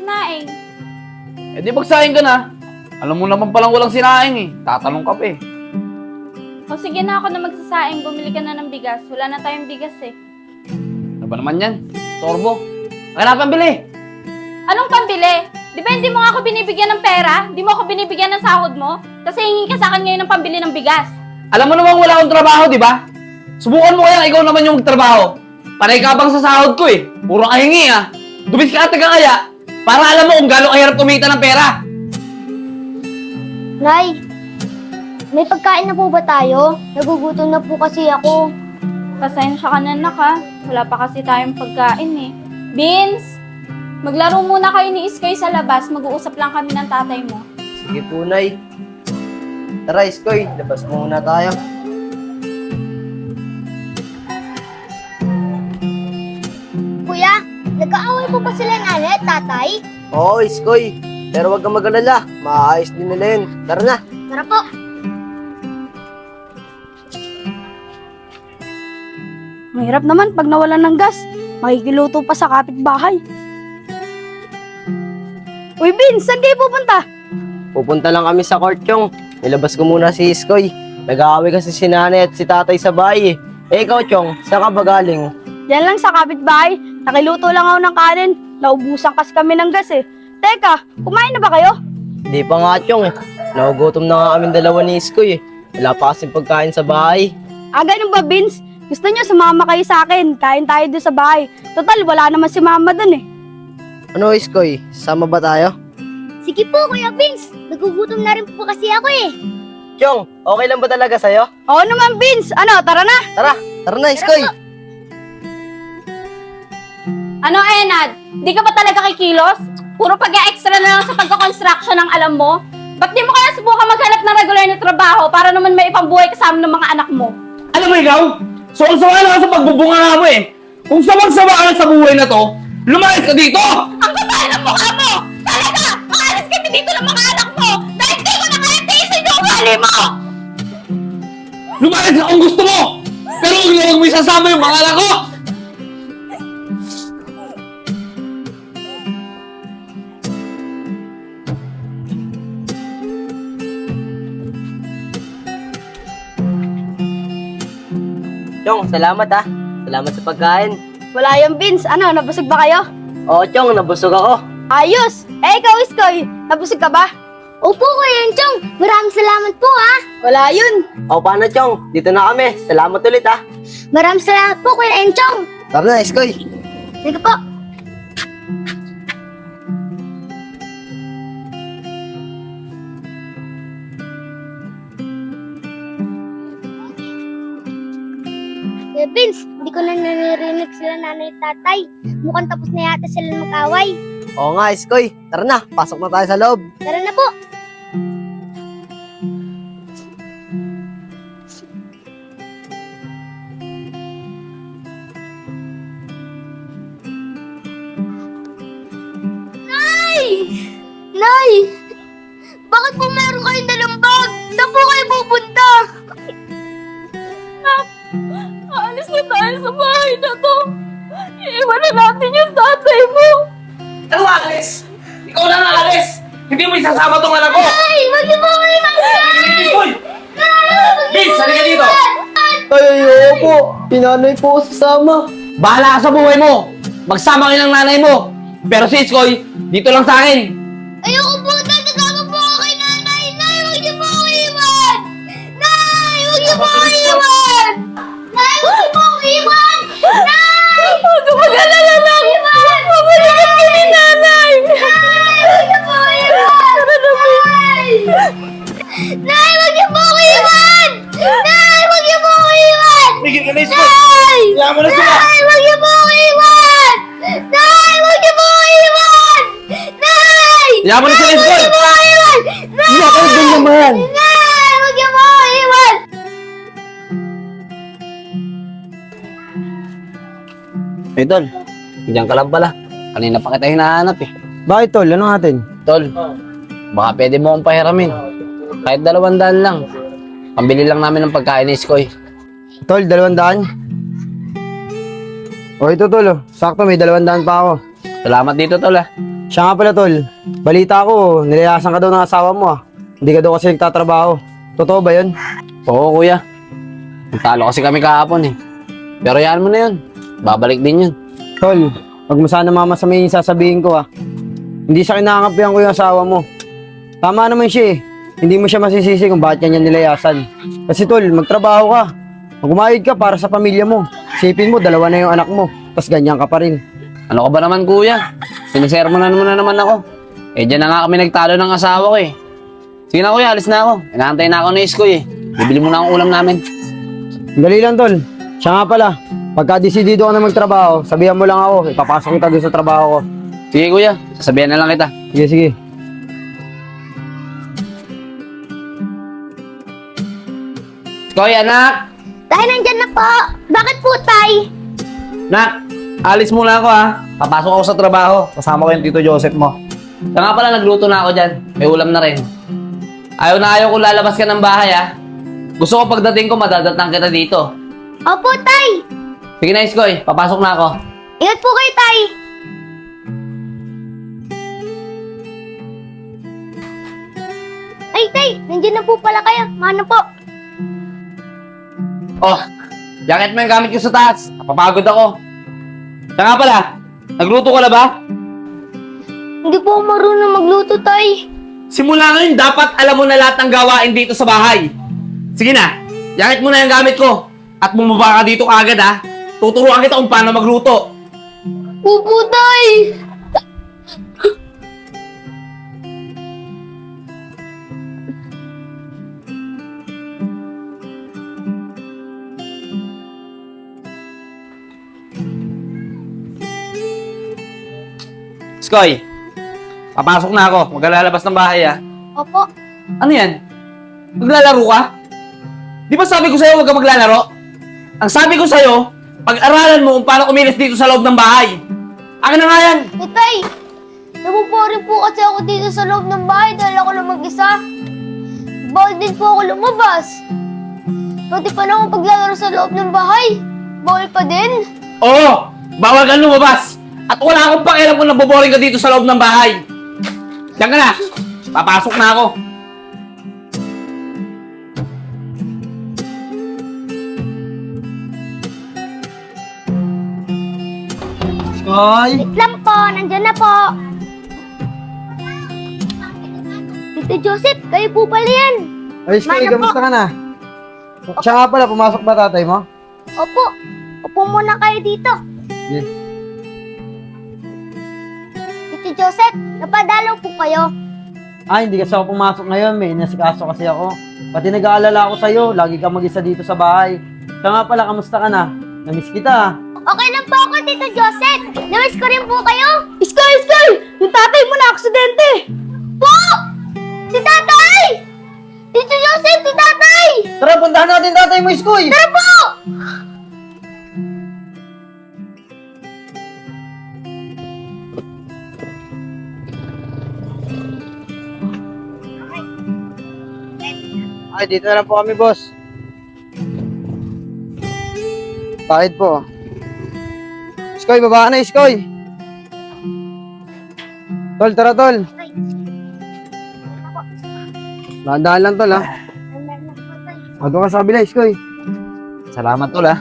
sinaing. Eh di magsaing ka na. Alam mo naman palang walang sinaing eh. Tatanong ka pa eh. O sige na ako na magsasaing, bumili ka na ng bigas. Wala na tayong bigas eh. Ano ba naman yan? Storbo. Ay na pambili. Anong pambili? Di ba hindi mo nga ako binibigyan ng pera? Di mo ako binibigyan ng sahod mo? Kasi hingin ka sa akin ngayon ng pambili ng bigas. Alam mo namang wala akong trabaho, di ba? Subukan mo kaya ikaw naman yung magtrabaho. Panay ka bang sa sahod ko eh. Puro kahingi ah. Dumiskarte ka kaya para alam mo kung gano'ng kahirap kumita ng pera. Nay, may pagkain na po ba tayo? Nagugutom na po kasi ako. Pasensya ka na anak ha. Wala pa kasi tayong pagkain eh. Beans! Maglaro muna kayo ni Iskoy sa labas. Mag-uusap lang kami ng tatay mo. Sige po, Nay. Tara, Iskoy. Labas muna tayo. Kuya, nag-aaway po ba sila nanay at tatay? Oo, Iskoy. Pero huwag kang mag-alala. Maayos din nila yun. Tara na. Tara po. Mahirap naman pag nawalan ng gas. Makikiluto pa sa kapitbahay. Uy, Vince, saan kayo pupunta? Pupunta lang kami sa court, Chong. Nilabas ko muna si Iskoy. Nag-aaway kasi si nanay at si tatay sa bahay eh. Eh, ikaw, Chong, saan ka ba galing? Yan lang sa kapitbahay. Nakiluto lang ako ng kanin. Naubusan kasi kami ng gas eh. Teka, kumain na ba kayo? Di pa nga, Chong eh. Nagugutom na nga kami dalawa ni Iskoy eh. Wala pa kasing pagkain sa bahay. Ah, ganun ba, Vince? Gusto niyo sumama kayo sa akin. Kain tayo doon sa bahay. Total, wala naman si mama doon eh. Ano, Iskoy? Sama ba tayo? Sige po, Kuya Vince. Nagugutom na rin po kasi ako eh. Chong, okay lang ba talaga sa'yo? Oo naman, Vince. Ano, tara na. Tara na, Iskoy. Ano, Enad? Di ka ba talaga kikilos? Puro pag-extra na lang sa pagka-construction ang alam mo? Ba't di mo kaya subukan maghanap ng regular na trabaho para naman may ipambuhay kasama ng mga anak mo? Alam mo ikaw, suwang-sawa na ka sa pagbubunga nga mo eh. Kung sawang-sawa ka na sa buhay na to, lumayas ka dito! Ang kapal ng mukha mo! Talaga! Maalis kami dito ng mga anak mo! Dahil di ko na kaya tiisin yung ugali mo! Lumayas ka kung gusto mo! Pero huwag mo isasama yung mga anak ko! Chong, salamat ah. Salamat sa pagkain. Wala yung Vince. Ano, nabusog ba kayo? Oo, Chong, nabusog ako. Ayos! Eh, ikaw, Iskoy. Nabusog ka ba? Opo, Kuya Enchong. Maraming salamat po ah. Wala yun. O, paano, Chong? Dito na kami. Salamat ulit ah. Maraming salamat po, Kuya Enchong. Tara na, Iskoy. Sige po. Kuya Vince, hindi ko na naririnig sila nanay at tatay. Mukhang tapos na yata sila mag-away. Oo nga, Iskoy. Tara na, pasok na tayo sa loob. Tara na po. Nay! Nay! Bakit po meron kayong dalang bag? Saan po kayo pupunta? Aalis na tayo sa bahay na to! Iiwan na natin yung tatay mo! Ano alis? Ikaw lang aalis! Hindi mo isasama tong anak ko! Nay! Wag niyo po kayo mag-nay! Hoy! Vince, halika dito! Ay, ayoko po. Pinanay po ako sasama. Bahala ka sa buhay mo! Magsama kayo ng nanay mo! Pero si Iskoy, dito lang sa akin! Ayoko po! Tatagama po ako kay nanay! Nay! Wag niyo po ako iwan! Nay! Wag niyo po ako iwan! Nay! Wag niyo po ako iwan! Nay! Huwag ka mag-alala lang! Mabalikan ka ni nanay! Nay! Wag niyo po ako iwan! Nay! Nay! Wag niyo po ako iwan! Nay! Wag niyo po ako iwan! Bigyan ka na Iskoy! Nay! Kaya mo na sila! Nay! Wag niyo po ako iwan! Nay! Wag niyo po ako iwan! Nay! Kaya mo na sila Iskoy! Wag niyo po ako iwan! Nay! Iya, kayo din naman. Nay! Wag niyo po ako iwan! Hey, Tol. Diyan ka lang pala. Kanina pa kita hinahanap eh. Bakit, Tol? Ano natin? Tol, baka pwede mo akong pahiramin. Kahit 200 lang. Pambili lang namin ng pagkain ni Iskoy. Tol, 200? O ito, Tol. Sakto, may 200 pa ako. Salamat dito, Tol ah. Siya nga pala, tol. Balita ko, nilayasan ka daw ng asawa mo, ah. Hindi ka daw kasi nagtatrabaho. Totoo ba yun? Oo, kuya. Talo kasi kami kahapon eh. Pero yan mo na yun. Babalik din yun. Tol, wag mo sana mamasamay yung sasabihin ko, ah. Hindi sa kinakapihan ko yung asawa mo. Tama naman siya eh. Hindi mo siya masisisi kung bakit kanya nilayasan. Kasi tol, magtrabaho ka. Magkumayod ka para sa pamilya mo. Isipin mo, 2 na yung anak mo. Tapos ganyan ka pa rin. Ano ka ba naman, kuya? Sinisermonan mo na naman ako. Eh, dyan na nga kami nagtalo ng asawa ko eh. Sige na, kuya. Alis na ako. Inaantay na ako ni Iskoy eh. Bibili mo na ang ulam namin. Dali lang, tol. Siya nga pala. Pagka desidido ka na magtrabaho, sabihan mo lang ako. Ipapasok kita doon sa trabaho ko. Sige, kuya. Sasabihan na lang kita. Sige, sige. Iskoy, anak! Tay, nandyan na po. Bakit po, Tay? Nak, alis muna ako ha. Papasok ako sa trabaho. Kasama ko yung Tito Joseph mo. Kaya nga pala, nagluto na ako dyan. May ulam na rin. Ayaw na ayaw kung lalabas ka ng bahay ha. Gusto ko pagdating ko, madadatang kita dito. Opo, Tay. Sige na, Iskoy. Papasok na ako. Ingat po kayo, Tay. Ay, Tay, nandyan na po pala kayo. Mano po? Oh, jacket mo yung gamit ko sa taas. Napapagod ako. Kaya nga pala, nagluto ka na ba? Hindi po ako marunong magluto, Tay. Simula ngayon, dapat alam mo na lahat ng gawain dito sa bahay. Sige na, jacket mo na yung gamit ko. At bumaba ka dito kaagad ha. Tuturuan kita kung paano magluto. Opo, Tay. Skoy, papasok na ako. Huwag ka lalabas ng bahay ha. Opo. Ano yan? Maglalaro ka? Di ba sabi ko sa'yo huwag ka maglalaro? Ang sabi ko sa'yo, pag-aralan mo kung paano kumilos dito sa loob ng bahay. Akin na nga yan! Eh, Tay, nabuboring po kasi ako dito sa loob ng bahay dahil ako lang mag-isa. Bawal din po ako lumabas. Pati pa lang akong paglalaro sa loob ng bahay. Bawal pa din. Oo! Bawal kang lumabas! At wala akong pakialam kung naboboring ka dito sa loob ng bahay. Diyan ka na! Papasok na ako. Skoy! Wait lang po, nandyan na po. Tito Joseph, kayo po pala yan. Ay, Skoy, Mano po? kamusta ka na? Siya nga pala, pumasok ba tatay mo? Opo, upo muna kayo dito. Yes. Tito Joseph, napadalaw po kayo. Ay, hindi kasi ako pumasok ngayon. May inasikaso kasi ako. Pati nag-aalala ako sa'yo. Lagi ka mag-isa dito sa bahay. Siya nga pala, kamusta ka na? Namiss kita, ah. Okay lang po ako, Tito Joseph. Namiss ko rin po kayo. Iskoy, Iskoy! Yung tatay mo na aksidente! Po! Si Tatay! Tito Joseph, si Tatay! Tara, puntahan natin tatay mo, Skoy! Tara po! Ay, dito na lang po kami, boss. Bakit po? Skoy, baba ka na, Skoy! Tol, tara, tol. Dahan-dahan lang, tol, ha? Huwag ka sa kabila, Skoy. Salamat tol ha.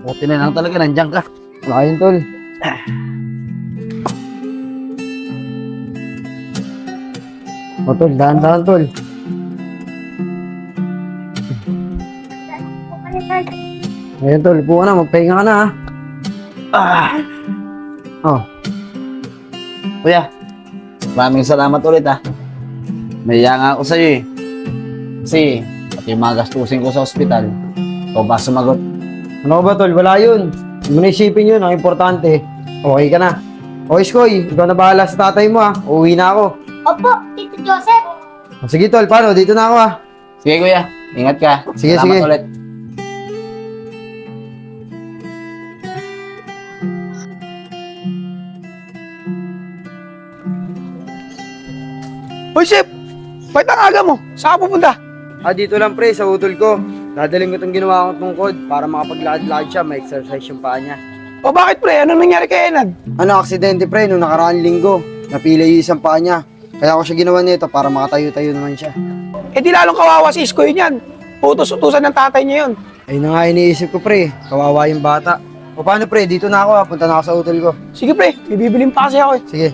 Buti na lang talaga nandiyan ka. Wala yun, tol. O, tol, dahan-dahan, tol. Ayun, tol, upo ka na, magpahinga ka na, ha? Oh, Kuya, maraming salamat ulit ha. Naiya nga ako sa'yo eh. Kasi, pati yung mga gastusin ko sa ospital, ikaw ba sumagot? ano ba, tol? Wala yun. Hindi mo na isipin yun, ang importante. Okay ka na. O, Skoy, ikaw na bahala sa tatay mo, ha? Uuwi na ako. Opo, Tito Joseph. O, sige, tol, paano? Dito na ako, ha? Sige kuya, ingat ka. Sige, Salamat sige. ulit. Hoy, Chef! Ba't ang aga mo? Saan ka pupunta? Ah, dito lang, pre, sa utol ko. Dadaling ko itong ginawa kong tungkod para makapaglakad-lakad siya, may exercise yung paa niya. O bakit pre? Anong nangyari kay Enad? Ano, aksidente, pre, nung nakaraang linggo. napila yung isang paa niya. Kaya ako siya ginawa nito para makatayo-tayo naman siya. Eh di lalong kawawa si Iskoy niyan. Utos-utusan ng tatay niya yun. Ayun na nga iniisip ko, pre. Kawawa yung bata. O paano, pre? Dito na ako, ha. Punta na ako sa hotel ko. Sige pre, may bibilin pa kasi ako eh. Sige.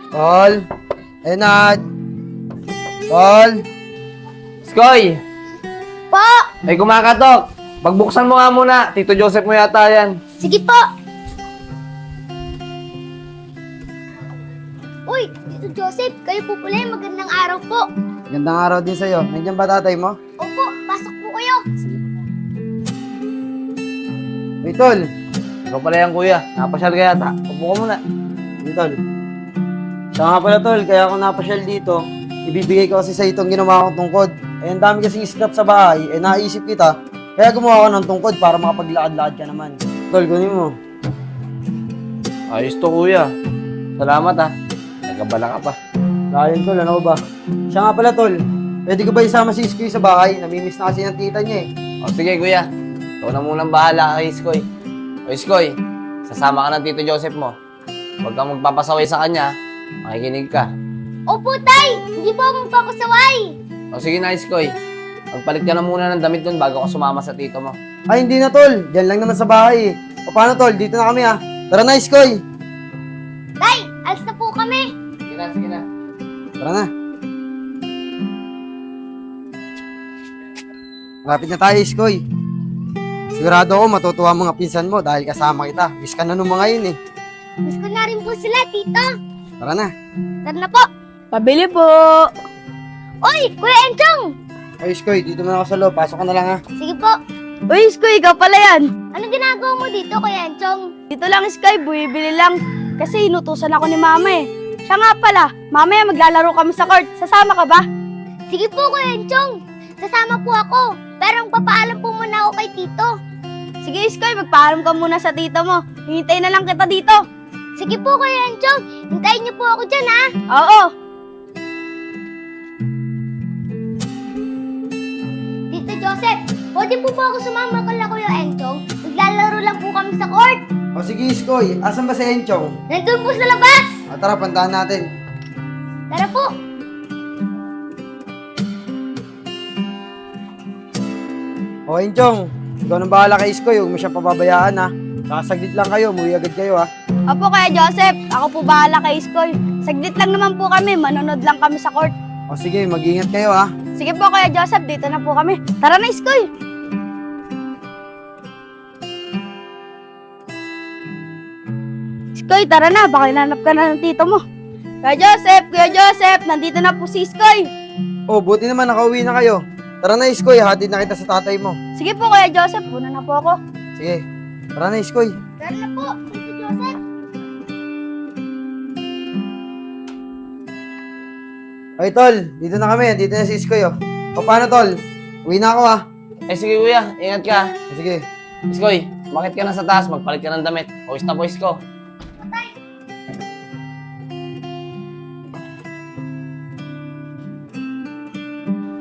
Tol. Enad. Tol. Iskoy! Po! May kumakatok! Pagbuksan mo nga muna. Tito Joseph mo yata yan. Sige po! Uy, Tito Joseph, kayo po pala yung magandang araw po. Gandang araw din sa'yo. Nandiyan ba tatay mo? Opo, pasok po kayo. Uy, Tol. Ikaw pala yan, kuya. Napasyal ka yata. Upo ka muna. Uy, Tol. Siya nga pala, Tol. Kaya ako napasyal dito. Ibibigay ko kasi sa itong ginawa kong tungkod. Eh, ang dami kasing scrap sa bahay. Eh, naisip kita. Kaya gumawa ko ng tungkod para makapaglakad-lakad ka naman. Tol, kunin mo. Ayos to, kuya. Salamat, ha. Nagkabala ka pa. Layan, Tol. Ano ba? Siya nga pala, Tol. Pwede ko ba isama si Iskoy sa bahay? Namimiss na kasi ng tita niya eh. O, sige, kuya. Ikaw na munang bahala kay Iskoy. O, Iskoy, sasama ka ng Tito Joseph mo. Huwag kang magpapasaway sa kanya. Makikinig ka. Opo, tay! Hindi po ako magpapasaway. O, sige na, Iskoy. Magpalit ka na muna ng damit dun bago ka sumama sa tito mo. Ay, hindi na, Tol. Diyan lang naman sa bahay eh. O paano, Tol? Dito na kami ah. Tara na, Iskoy. Tay, alis na po kami. Sige na, sige na. Tara na. Malapit na tayo, Iskoy. Sigurado ako matutuwa ang mga pinsan mo dahil kasama kita. Miss ka na nung mga yun eh. Miss ko na rin po sila, tito. Tara na. Tara na po. Pabili po. Uy, Kuya Enchong! Ay, Iskoy, dito na ako sa loob. Pasok ka na lang ha. Sige po. Uy, Iskoy, ikaw pala yan. Anong ginagawa mo dito, Kuya Enchong? Dito lang, Iskoy, bumibili lang. Kasi inutusan ako ni Mama eh. Siya nga pala, mamaya maglalaro kami sa court. Sasama ka ba? Sige po, Kuya Enchong. Sasama po ako. Pero papaalam po muna ako kay tito. Sige, Iskoy, magpaalam ka muna sa tito mo. Hintay na lang kita dito. Sige po, Kuya Enchong. Hintayin niyo po ako dyan, ha? Oo. Tito Joseph, pwede po ba ako sumama kala Kuya Enchong? Maglalaro lang po kami sa court. O sige, Iskoy. Asan ba si Enchong? Nandun po sa labas. Tara, pantahan natin. Tara po. O, Enchong. Ikaw nang bahala kay Iskoy. Huwag mo siya pababayaan ha. Sasaglit lang kayo. Umuwi agad kayo ha. Opo, Kuya Joseph. Ako po bahala kay Iskoy. Saglit lang naman po kami. Manonood lang kami sa court. O sige, mag-ingat kayo ha. Sige po, Kuya Joseph. Dito na po kami. Tara na, Iskoy. Iskoy, tara na. Baka hinanap ka na ng tito mo. Kuya Joseph, nandito na po si Iskoy. O, buti naman nakauwi na kayo. Tara na, Iskoy. Hatid na kita sa tatay mo. Sige po, Kuya Joseph. Una na po ako. Sige. Tara na, Iskoy. Tara na po, Tito Joseph. Ay, Tol. Dito na kami. Dito na si Iskoy oh. O, paano, Tol? Uwi na ako ha. Eh, sige, kuya. Ingat ka. Sige. Iskoy, umakit ka na sa taas. Magpalit ka ng damit. Pawis na pawis ko.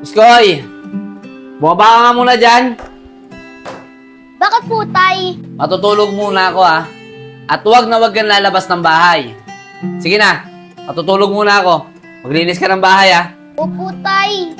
Iskoy! Bumaba ka nga muna dyan. Bakit po, tay? Matutulog muna ako ha. At huwag na huwag kang lalabas ng bahay. Sige na, matutulog muna ako. Maglinis ka ng bahay ha. Opo, tay.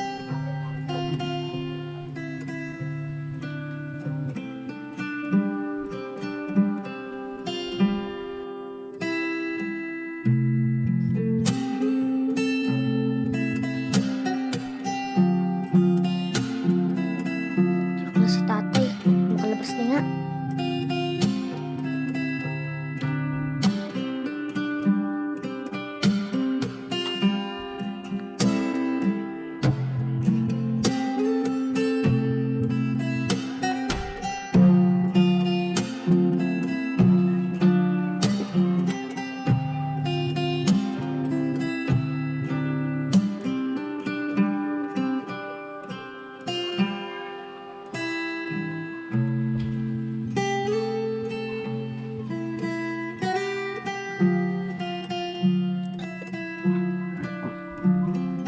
Ano si tatay? Makalabas na nga.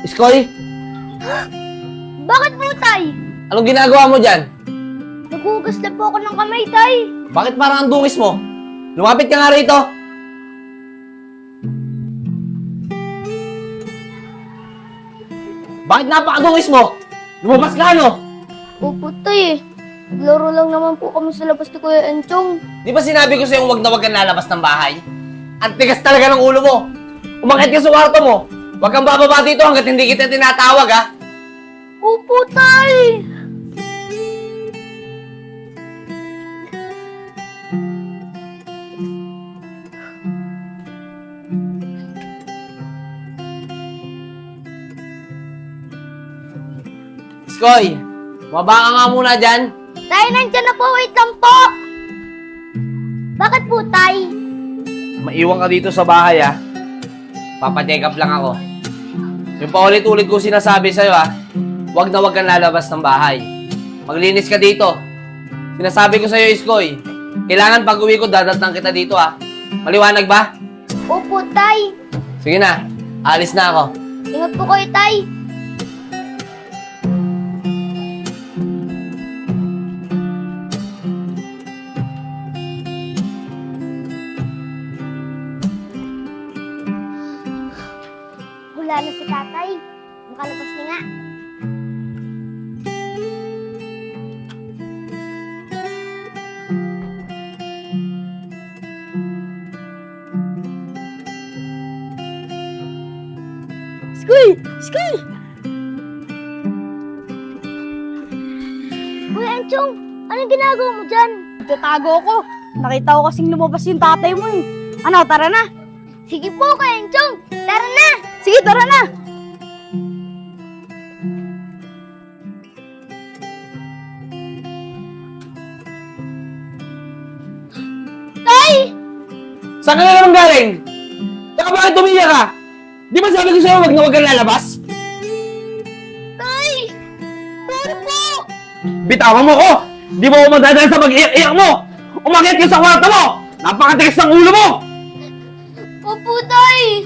Iskoy, Bakit po, tay? anong ginagawa mo dyan? Nagugas na po ako ng kamay, tay. Bakit parang ang dungis mo? Lumapit ka nga rito. Bakit napakadungis mo? Lumabas ka, ano? Opo, tay. Naglaro lang naman po kami sa labas ni Kuya Enchong. Di ba sinabi ko sa'yo huwag na huwag kang lalabas ng bahay? Ang tigas talaga ng ulo mo. Umakit ka sa kwarto mo. Huwag kang bababa dito hanggat hindi kita tinatawag, ha? Opo, tay. Iskoy, mababa ka nga muna dyan. Tay, nandiyan na po. Wait lang po. Bakit po, tay? Maiwan ka dito sa bahay, ha? Papacheck up lang ako. Yung paulit-ulit ko sinasabi sa'yo, ha? Huwag na huwag kang lalabas ng bahay. Maglinis ka dito. Sinasabi ko sa'yo, Iskoy, kailangan pag uwi ko, dadatang kita dito, ha? Maliwanag ba? Opo, tay. Sige na, alis na ako. Ingat po kayo, tay. Wala na si tatay. Makalabas na nga. Skoy! Skoy! Kuya Enchong, anong ginagawa mo dyan? Tatago ko. Nakita ko kasing lumabas yung tatay mo eh. Ano, tara na. Sige po, Kuya Enchong. Tara na! Sige, tara na. Tay! Saan ka na naman galing? Saka bakit tumiyak ka? Di ba sabi ko sa'yo huwag na huwag kang lalabas? Tay! Sorry po! Bitawan mo ko! Di mo ako madadala sa pag-iyak-iyak mo! Umakyat ka sa kwarto mo! Napakatigas ng ulo mo! Opo, tay!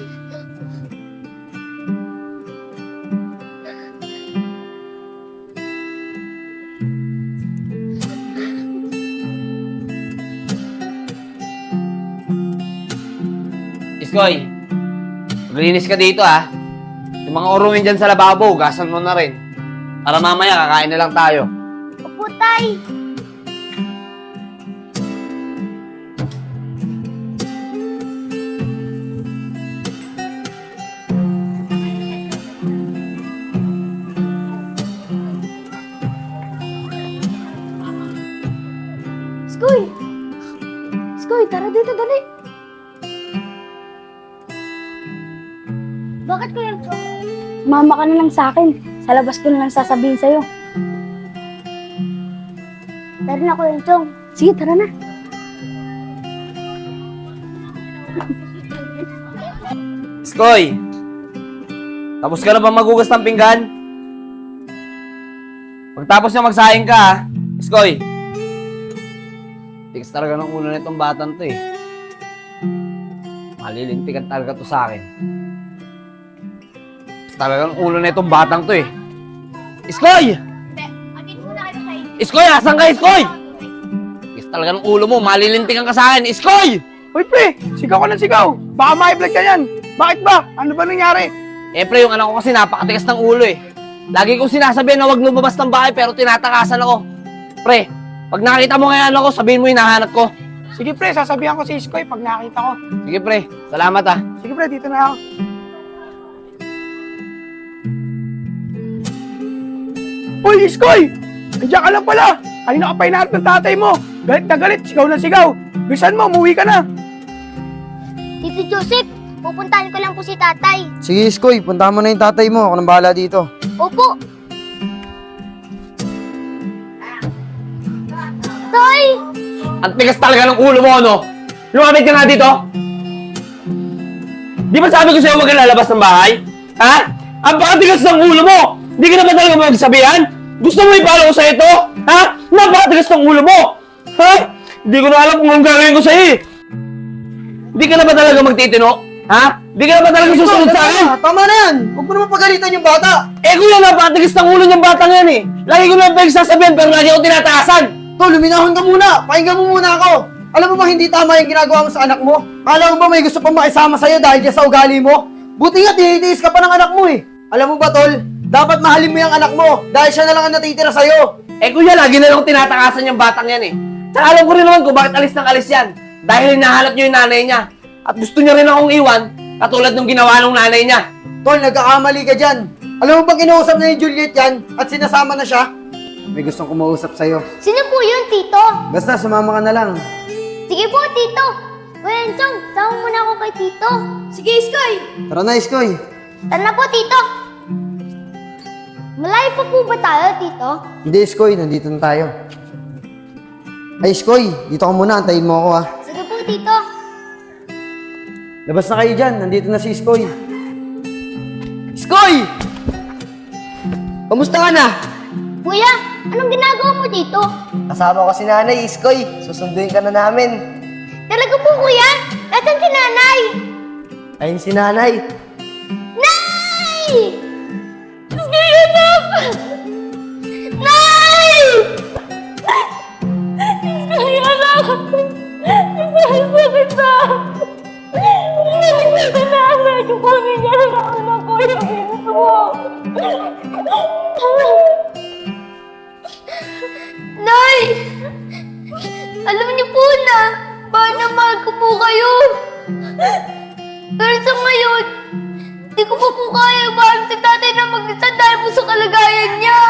Iskoy, maglinis ka dito, ha? Yung mga urumin dyan sa lababo, gasan mo na rin. Para mamaya kakain na lang tayo. Opo, tay! Skoy! Skoy, tara dito, dali! Bakit Kuya Enchong? Mama ka na lang sa akin. Sa labas ko na lang sasabihin sa'yo. Tara na, Kuya Enchong. Sige, tara na. Iskoy! Tapos ka na ba magugas ng pinggan? Pagtapos niya magsaing ka, ha? Iskoy! Tigas talaga ng ulo na itong batang to, eh. Malilintikan talaga to sa akin. Tigas talaga ng ulo na itong batang to, eh. Iskoy! Iskoy, asan ka, Iskoy? Tigas talaga ng ulo mo, malilintikan ka sa akin. Iskoy! Uy, pre, sigaw ka ng sigaw. Baka ma-vlog ka yan. Bakit ba? Ano ba nangyari? Eh, pre, yung anak ko kasi napakatigas ng ulo, eh. Lagi kong sinasabihan na huwag lumabas ng bahay pero tinatakasan ako. Pre, pag nakita mo ngayon ako, sabihin mo hinahanap ko. Sige, pre, sasabihan ko si Iskoy pag nakita ko. Sige, pre. Salamat, ah. Sige, pre, dito na ako. Uy, Iskoy! Andiyan ka lang pala. Kanina ka pa hinahanap ng tatay mo. Galit na galit, sigaw na sigaw. Bisan mo, umuwi ka na. Tito Joseph, pupuntahan ko lang po si tatay. Sige, Iskoy, puntahan mo na yung tatay mo. Ako nang bahala dito. Opo. Tay! Ang tigas talaga ng ulo mo, ano? Lumapit ka nga dito. Di ba sabi ko sa'yo huwag kang lalabas ng bahay? Ha? Ang pakatigas ng ulo mo! Di ka naman talaga magsabihan? Gusto mo ipalo ko sa'yo ito? Ha? Napakatigas ng ulo mo! Ha? Di ko na alam kung anong gagawin ko sa'yo, eh. Di ka na ba talaga magtitino? Ha? Di ka na ba talaga susunod sa akin? Tama na yan! Huwag mo naman pagalitan yung bata! Eh kuya, napakatigas ng ulo niyang batang yan, eh. Lagi ko na pinagsasabihan pero lagi ako tinataasan. Tol, luminahon ka muna! Pakinggan mo muna ako! Alam mo ba hindi tama yung ginagawa mo sa anak mo? Kala mo ba may gusto pang makisama sa'yo dahil dyan sa ugali mo? Buti nga, tinitiis ka pa ng anak mo eh! Alam mo ba, Tol? Dapat mahalin mo yung anak mo dahil siya na lang ang natitira sa'yo. Eh kuya, lagi na lang tinatakasan yung batang yan eh. Tsaka alam ko rin naman kung bakit alis ng alis yan. Dahil hinahanap niyo yung nanay niya. At gusto niya rin akong iwan, katulad ng ginawa ng nanay niya. Tol, nagkakamali ka dyan. Alam mo bang kinausap na yung Juliet yan at sinasama na siya? May gustong kumausap sa'yo. Sino po yun, Tito? Basta, sumama ka na lang. Sige po, Tito. Kuya Enchong, sama muna ako kay Tito. Sige, Iskoy! Tara na, Iskoy. Tara na po, Tito. Malayo pa po ba tayo, Tito? Hindi, Iskoy. Nandito na tayo. Ay, Iskoy. Dito ka muna. Antayin mo ako, ha. Sige po, Tito. Labas na kayo dyan. Nandito na si Iskoy. Iskoy! Kamusta ka na? Kuya, anong ginagawa mo dito? Kasama ko si nanay, Iskoy. Susunduin ka na namin. Talaga po, kuya? Nasaan si nanay? Ayun si nanay. Nay! Nay! Nay! Nay, anak! Sakit na! Sakit na, nanay! Kukunin niya na ako ng kuya Enzo! Nay! Alam niyo po na, mahal ko po kayo. Pero sa ngayon, di ko pa po kaya mahal si tatay na mag-isa dahil po sa kalagayan niya.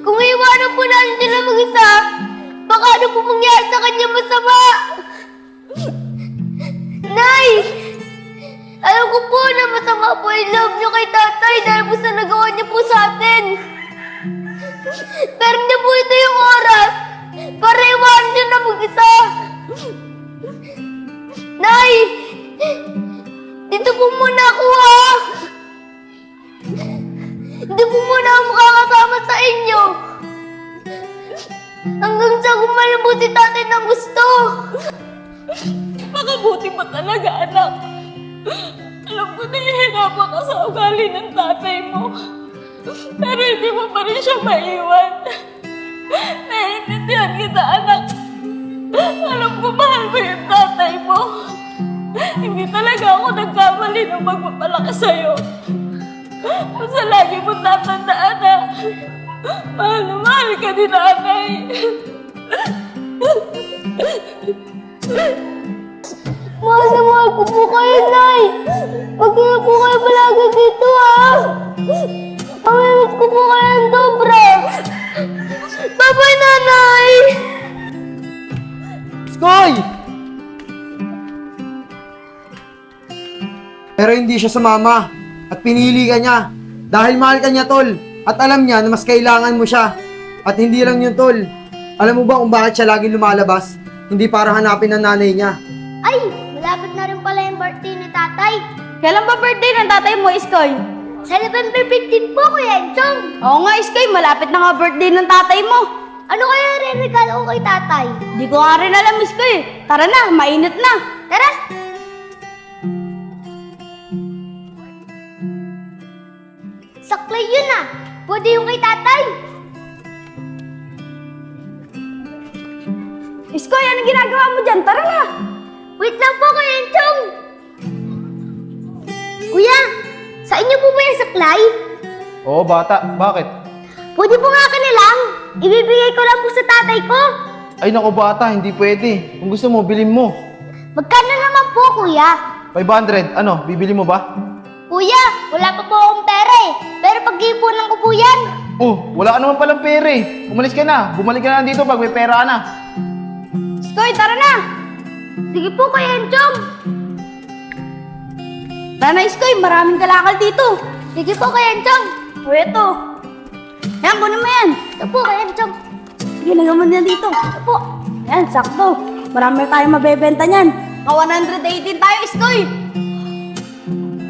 Kung iwanan po natin sila mag-isa, baka ano po mangyari sa kanya masama. Nay! Alam ko po na masama po yung love niyo kay tatay dahil po sa nagawa niya po sa atin. Pero hindi po ito yung oras para iwanan niyo na mag-isa. Nay! Dito po muna ako, ha? Hindi po muna ako makakasama sa inyo. Hanggang sa kumalabo si tatay ng gusto. Makabuti mo talaga, anak. Alam ko na hihirapan ka sa ugali ng tatay mo. Pero hindi mo pa rin siya maiwan. Naiintindihan kita, anak. Alam ko mahal mo yung tatay mo. Hindi talaga ako nagkamali ng magpapalaki sa'yo. Basta lagi mo tatandaan na mahal na mahal ka din, nanay. Mahal na mahal ko po kayo, Nay. Huwag niyo po kayo palagi dito, ha? Mamimiss ko po kayo ng dobra. Bye-bye, Nanay! Iskoy! Pero hindi siya sumama at pinili ka niya dahil mahal ka niya, Tol. At alam niya na mas kailangan mo siya. At hindi lang yun, Tol. Alam mo ba kung bakit siya laging lumalabas? Hindi para hanapin ang nanay niya. Ay, malapit na rin pala yung birthday ni tatay. Kailan ba birthday ng tatay mo, Iskoy? Sa November 15 po, Kuya Enchong. Oo nga, Iskoy. Malapit na nga birthday ng tatay mo. Ano kaya rin-regalo ko kay tatay? Di ko nga rin alam, Iskoy. Tara na, mainit na. Tara! Saklay yun, ah. Pwede yung kay tatay. Iskoy, anong ginagawa mo dyan? Tara na. Wait lang po, Kuya Enchong. Kuya, sa inyo po ba yung saklay? Oo, bata. Bakit? Pwede po nga akin na lang. Ibibigay ko lang po sa tatay ko. Ay nako bata, hindi pwede. Kung gusto mo, bilhin mo. Magkano naman po, Kuya? 500, ano, bibili mo ba? Kuya, wala pa po akong pera eh. Pero pag-iipunan ko po yan. Oh, wala ka naman palang pera eh. Umalis ka na, bumalik ka na dito pag may pera ka na. Iskoy, tara na. Sige po, Kuya Enchong. Tara na, Iskoy. Maraming kalakal dito. Sige po, Kuya Enchong. O, eto. Yan, kunin mo yan. Ito po, Kuya Enchong. Sige, lagyan mo na dito. Ito po. Yan, sakto. Marami tayong mabebenta niyan. Mga 118 tayo, Iskoy.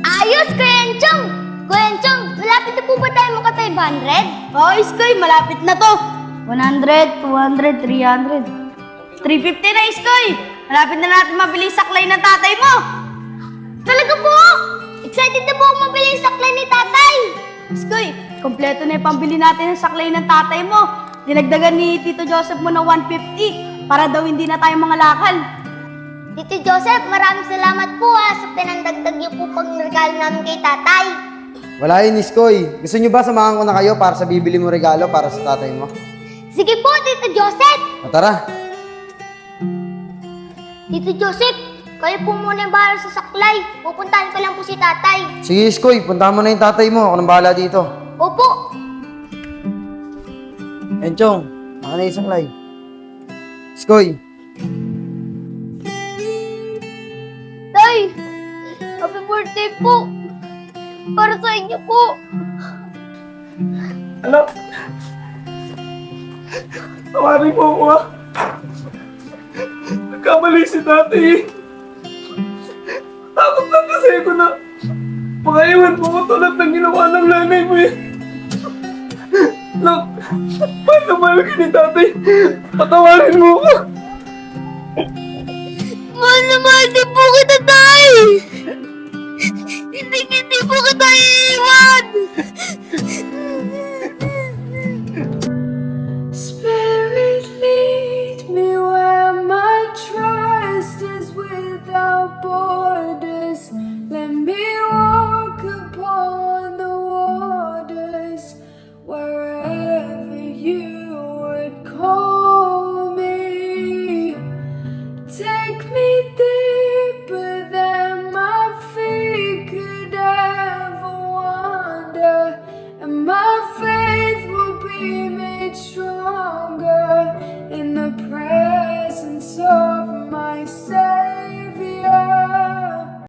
Ayos, Kuya Enchong. Kuya Enchong, malapit na po ba tayo maka 500? Oo, Iskoy. Malapit na to. 100, 200, 300. 350 na, Iskoy. Malapit na natin mabili yung saklay ng tatay mo. Talaga po? Excited na po ako mabili yung saklay ni tatay. Iskoy, kompleto na yung pambili natin ng saklay ng tatay mo. Dinagdagan ni Tito Joseph mo ng 150 para daw hindi na tayo mga lakal. Tito Joseph, maraming salamat po sa pinandagdag niyo po pang regalo namin kay tatay. Wala yun, Iskoy. Gusto nyo ba samahan ko na kayo para sa bibili mo regalo para sa tatay mo? Sige po, Tito Joseph! O tara. Tito Joseph, kayo po muna yung bahala sa saklay. Pupuntahan ko lang po si tatay. Sige, Iskoy. Puntahan mo na yung tatay mo. Ako nang bahala dito. Opo. Enchong, ako na isang lay. Iskoy. Tay, happy birthday po. Para sa inyo po. Anak, tawarin mo ako ah. Nagkamali si tatay eh. Takot lang kasi ako na makaiwan mo ko tulad ng ginawa ng nanay mo eh. Anak, mahal na mahal ka ni tatay. Patawarin mo ko. Mahal na mahal din po kita, tay. Hindi po kita iiwan.